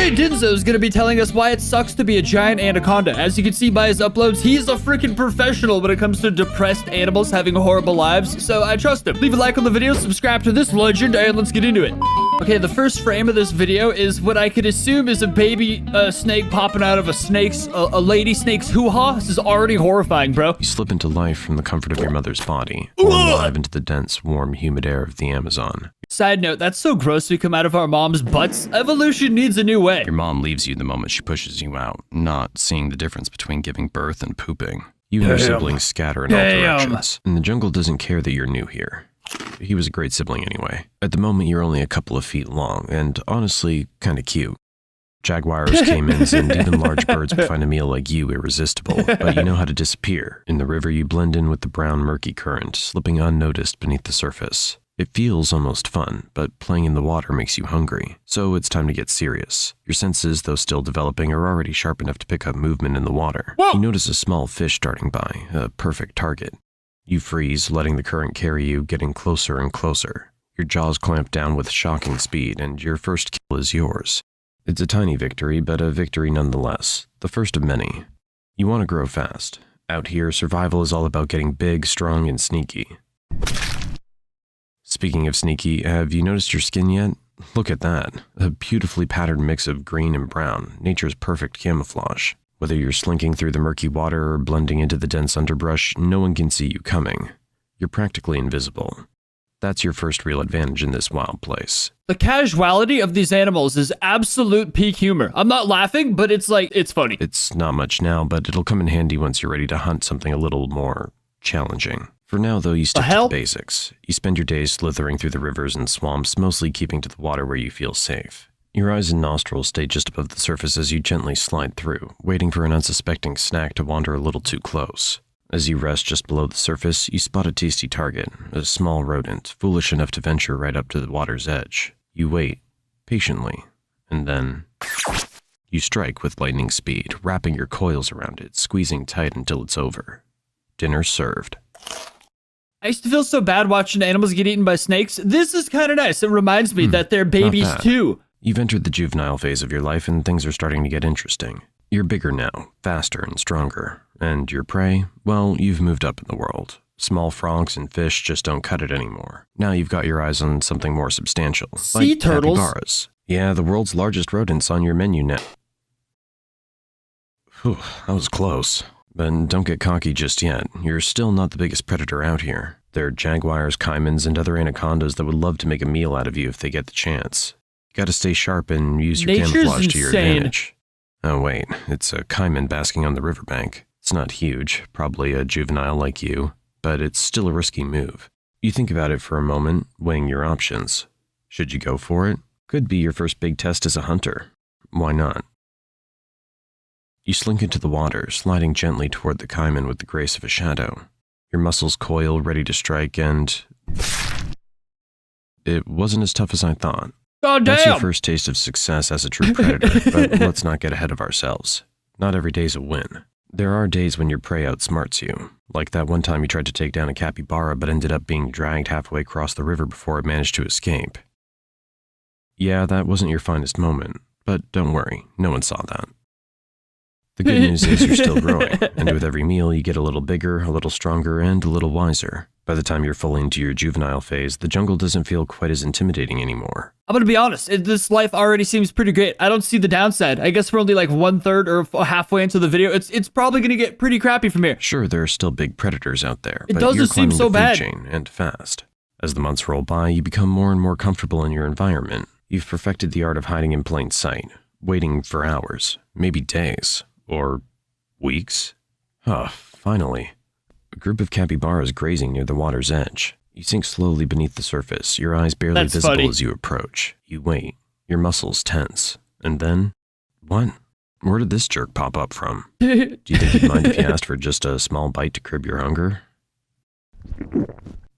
Today, Dinzo is going to be telling us why it sucks to be a giant anaconda. As you can see by his uploads, he's a freaking professional when it comes to depressed animals having horrible lives, so I trust him. Leave a like on the video, subscribe to this legend, and let's get into it. Okay, the first frame of this video is what I could assume is a baby snake popping out of a lady snake's hoo-ha. This is already horrifying, bro. You slip into life from the comfort of your mother's body, or alive into the dense, warm, humid air of the Amazon. Side note, that's so gross we come out of our mom's butts. Evolution needs a new way. Your mom leaves you the moment she pushes you out, not seeing the difference between giving birth and pooping. You and your siblings scatter in all directions, and the jungle doesn't care that you're new here. He was a great sibling anyway. At the moment, you're only a couple of feet long, and honestly, kinda cute. Jaguars, caimans, and even large birds would find a meal like you irresistible, but you know how to disappear. In the river, you blend in with the brown, murky current, slipping unnoticed beneath the surface. It feels almost fun, but playing in the water makes you hungry, so it's time to get serious. Your senses, though still developing, are already sharp enough to pick up movement in the water. Whoa! You notice a small fish darting by, a perfect target. You freeze, letting the current carry you, getting closer and closer. Your jaws clamp down with shocking speed, and your first kill is yours. It's a tiny victory, but a victory nonetheless, the first of many. You want to grow fast. Out here, survival is all about getting big, strong, and sneaky. Speaking of sneaky, have you noticed your skin yet? Look at that, a beautifully patterned mix of green and brown, nature's perfect camouflage. Whether you're slinking through the murky water or blending into the dense underbrush, no one can see you coming. You're practically invisible. That's your first real advantage in this wild place. The casuality of these animals is absolute peak humor. I'm not laughing, but it's funny. It's not much now, but it'll come in handy once you're ready to hunt something a little more challenging. For now, though, you stick to the basics. You spend your days slithering through the rivers and swamps, mostly keeping to the water where you feel safe. Your eyes and nostrils stay just above the surface as you gently slide through, waiting for an unsuspecting snack to wander a little too close. As you rest just below the surface, you spot a tasty target, a small rodent, foolish enough to venture right up to the water's edge. You wait, patiently, and then you strike with lightning speed, wrapping your coils around it, squeezing tight until it's over. Dinner served. I used to feel so bad watching animals get eaten by snakes. This is kind of nice. It reminds me that they're babies too. You've entered the juvenile phase of your life and things are starting to get interesting. You're bigger now, faster and stronger. And your prey? Well, you've moved up in the world. Small frogs and fish just don't cut it anymore. Now you've got your eyes on something more substantial. Sea turtles? Capybaras. Yeah, the world's largest rodents on your menu now. Whew, that was close. But don't get cocky just yet. You're still not the biggest predator out here. There are jaguars, caimans, and other anacondas that would love to make a meal out of you if they get the chance. You gotta stay sharp and use your camouflage to your advantage. Oh wait, it's a caiman basking on the riverbank. It's not huge, probably a juvenile like you, but it's still a risky move. You think about it for a moment, weighing your options. Should you go for it? Could be your first big test as a hunter. Why not? You slink into the water, sliding gently toward the caiman with the grace of a shadow. Your muscles coil, ready to strike, and it wasn't as tough as I thought. Oh, damn. That's your first taste of success as a true predator, but let's not get ahead of ourselves. Not every day's a win. There are days when your prey outsmarts you, like that one time you tried to take down a capybara but ended up being dragged halfway across the river before it managed to escape. Yeah, that wasn't your finest moment, but don't worry, no one saw that. The good news is you're still growing, and with every meal you get a little bigger, a little stronger, and a little wiser. By the time you're fully into your juvenile phase, the jungle doesn't feel quite as intimidating anymore. I'm gonna be honest, this life already seems pretty great. I don't see the downside. I guess we're only like 1/3 or halfway into the video. It's probably gonna get pretty crappy from here. Sure, there are still big predators out there, but you're doesn't seem so bad. Chain and fast. As the months roll by, you become more and more comfortable in your environment. You've perfected the art of hiding in plain sight, waiting for hours, maybe days, or weeks. Finally. A group of capybaras grazing near the water's edge. You sink slowly beneath the surface, your eyes barely visible as you approach. You wait, your muscles tense. And then, what? Where did this jerk pop up from? Do you think he'd mind if you asked for just a small bite to curb your hunger?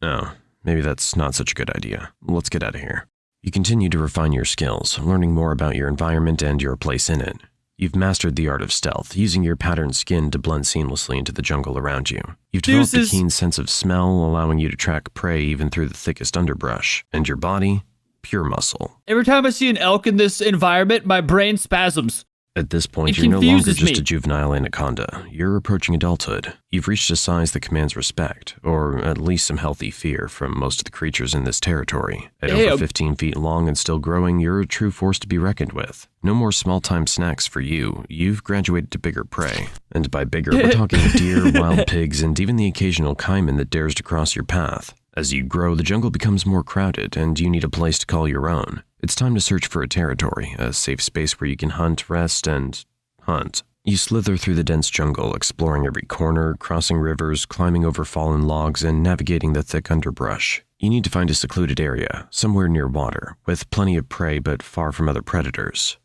No, maybe that's not such a good idea. Let's get out of here. You continue to refine your skills, learning more about your environment and your place in it. You've mastered the art of stealth, using your patterned skin to blend seamlessly into the jungle around you. You've developed a keen sense of smell, allowing you to track prey even through the thickest underbrush. And your body? pure muscle. Every time I see an elk in this environment, my brain spasms. At this point, It you're no longer confuses just me. a juvenile anaconda. You're approaching adulthood. You've reached a size that commands respect, or at least some healthy fear from most of the creatures in this territory. At over 15 feet long and still growing, you're a true force to be reckoned with. No more small-time snacks for you. You've graduated to bigger prey. And by bigger, we're talking deer, wild pigs, and even the occasional caiman that dares to cross your path. As you grow, the jungle becomes more crowded, and you need a place to call your own. It's time to search for a territory, a safe space where you can hunt, rest, and hunt. You slither through the dense jungle, exploring every corner, crossing rivers, climbing over fallen logs, and navigating the thick underbrush. You need to find a secluded area, somewhere near water, with plenty of prey but far from other predators.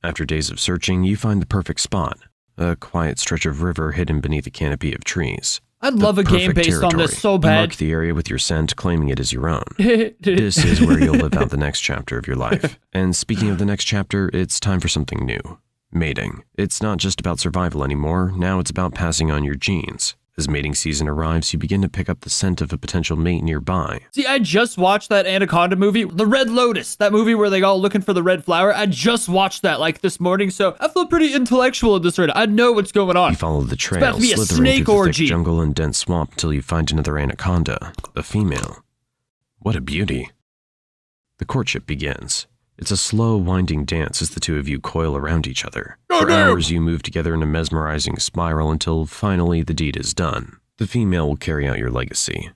After days of searching, you find the perfect spot, a quiet stretch of river hidden beneath a canopy of trees. I'd love a game based on this so You bad. mark the area with your scent, claiming it as your own. This is where you'll live out the next chapter of your life. And speaking of the next chapter, it's time for something new. Mating. It's not just about survival anymore, now it's about passing on your genes. As mating season arrives, you begin to pick up the scent of a potential mate nearby. See, I just watched that Anaconda movie, The Red Lotus, that movie where they all looking for the red flower. I just watched that like this morning, so I feel pretty intellectual in this right now. I know what's going on. You follow the trail, about to be a slithering snake through the orgy. thick jungle and dense swamp until you find another anaconda, a female. What a beauty. The courtship begins. It's a slow, winding dance as the two of you coil around each other. For hours, you move together in a mesmerizing spiral until finally the deed is done. The female will carry out your legacy.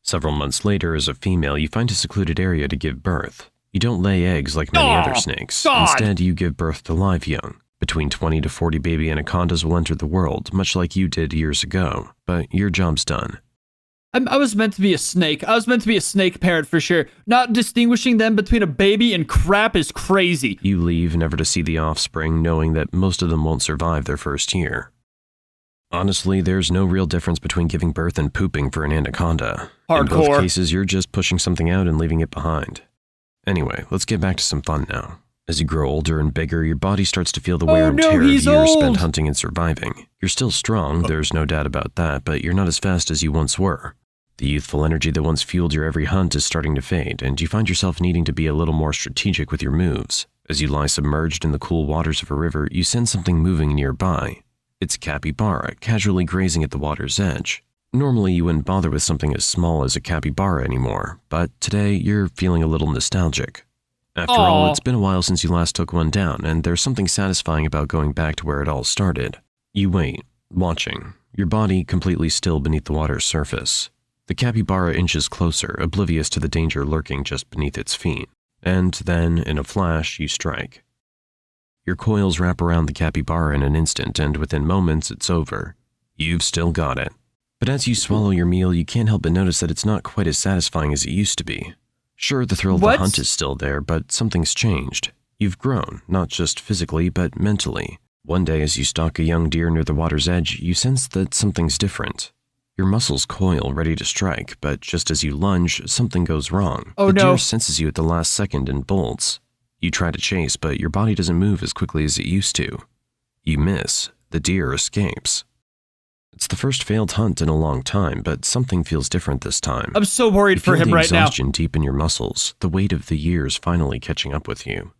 Several months later, as a female, you find a secluded area to give birth. You don't lay eggs like many other snakes. Instead, you give birth to live young. Between 20 to 40 baby anacondas will enter the world, much like you did years ago. But your job's done. I was meant to be a snake. I was meant to be a snake parent for sure. Not distinguishing them between a baby and crap is crazy. You leave never to see the offspring, knowing that most of them won't survive their first year. Honestly, there's no real difference between giving birth and pooping for an anaconda. In both Hardcore. cases, you're just pushing something out and leaving it behind. Anyway, let's get back to some fun now. As you grow older and bigger, your body starts to feel the wear and tear of he's years old. spent hunting and surviving. You're still strong, there's no doubt about that, but you're not as fast as you once were. The youthful energy that once fueled your every hunt is starting to fade, and you find yourself needing to be a little more strategic with your moves. As you lie submerged in the cool waters of a river, you sense something moving nearby. It's a capybara, casually grazing at the water's edge. Normally, you wouldn't bother with something as small as a capybara anymore, but today you're feeling a little nostalgic. After all, it's been a while since you last took one down, and there's something satisfying about going back to where it all started. You wait, watching, your body completely still beneath the water's surface. The capybara inches closer, oblivious to the danger lurking just beneath its feet. And then, in a flash, you strike. Your coils wrap around the capybara in an instant, and within moments, it's over. You've still got it. But as you swallow your meal, you can't help but notice that it's not quite as satisfying as it used to be. Sure, the thrill of the hunt is still there, but something's changed. You've grown, not just physically, but mentally. One day, as you stalk a young deer near the water's edge, you sense that something's different. Your muscles coil, ready to strike, but just as you lunge, something goes wrong. The deer senses you at the last second and bolts. You try to chase, but your body doesn't move as quickly as it used to. You miss. The deer escapes. It's the first failed hunt in a long time, but something feels different this time. I'm so worried for him right now. You feel the exhaustion deep in your muscles, the weight of the years finally catching up with you.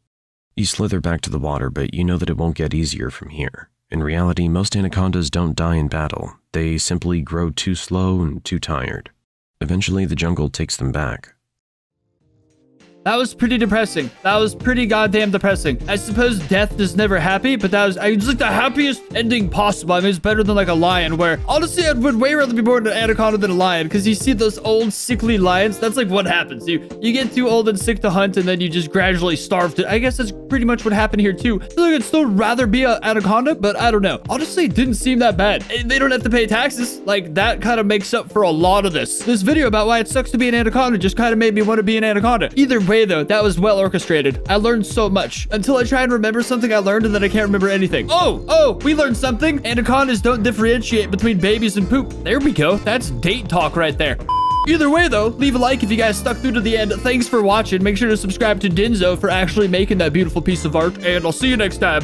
You slither back to the water, but you know that it won't get easier from here. In reality, most anacondas don't die in battle. They simply grow too slow and too tired. Eventually, the jungle takes them back. That was pretty depressing. That was pretty goddamn depressing. I suppose death is never happy, but that was like the happiest ending possible. I mean, it's better than like a lion, where honestly, I would way rather be born an anaconda than a lion, because you see those old sickly lions. That's like what happens. You get too old and sick to hunt, and then you just gradually starve to. I guess that's pretty much what happened here too. I feel like I'd still rather be an anaconda, but I don't know. Honestly, it didn't seem that bad. And they don't have to pay taxes. Like that kind of makes up for a lot of this. This video about why it sucks to be an anaconda just kind of made me want to be an anaconda. Either way though, that was well orchestrated. I learned so much until I try and remember something I learned and then I can't remember anything. Oh, we learned something. Anacondas don't differentiate between babies and poop. There we go. That's date talk right there. Either way though, leave a like if you guys stuck through to the end. Thanks for watching. Make sure to subscribe to Dinzo for actually making that beautiful piece of art, and I'll see you next time.